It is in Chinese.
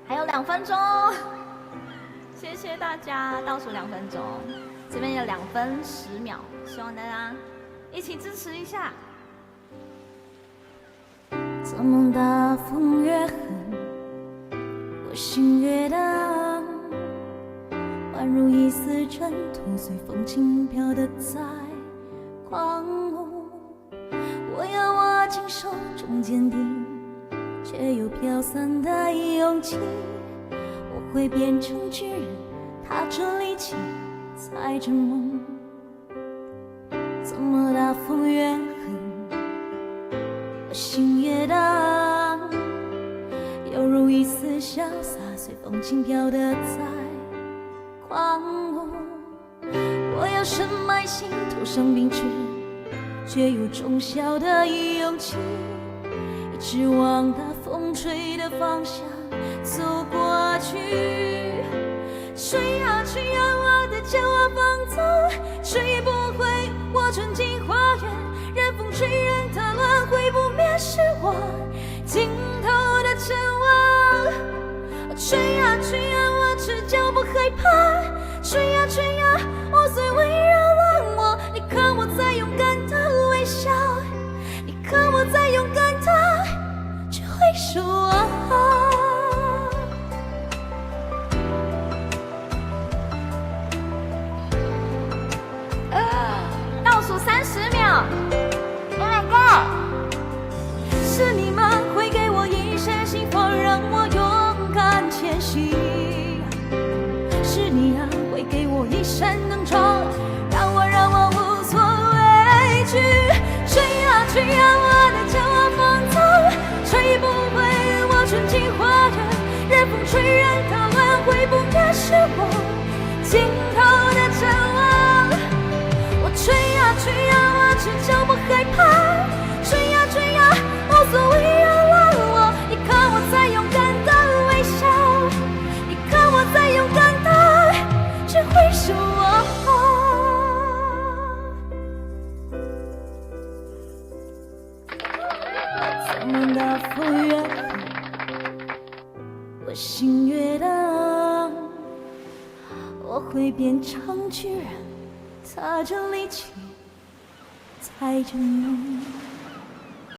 还有2分钟，谢谢大家，倒数2分钟，这边有2分10秒，希望大家一起支持一下。怎么大风越狠，我心越荡，宛如一丝尘土，随风轻飘的在狂舞。我要握紧手中坚定，却又飘散的勇气。我会变成巨人，踏着力气，踩着梦。怎么大风越狠，我心越荡，犹如一丝潇洒，随风轻飘的在狂舞。我要深埋心头上冰雪，却有忠孝的勇气，一直往大风吹的方向走过去。吹啊吹啊，我的骄傲放纵，吹不回我纯净花园，任风吹，任它乱，会不灭是我尽头的展望。吹啊吹啊，我赤脚不害怕，吹啊吹啊，我虽温柔冷漠，你看我在勇敢的微笑，你看我在勇敢的去挥手倒数30秒。Oh my god！ 是你吗？会给我一些希望，让我勇敢前行。是你啊，会给我一扇灯窗，让我无所畏惧。吹啊吹啊，我的骄傲放纵，吹不回我纯净花园，任风吹，任它乱，会不灭是我尽头的展望。我吹啊吹啊，我赤脚不害怕，吹呀吹呀，无所谓扰乱我，你看我在勇敢的微笑，你看我在勇敢的去挥手怎么大风越狠，我心越荡，我会变成巨人，踏着力气，踩着梦。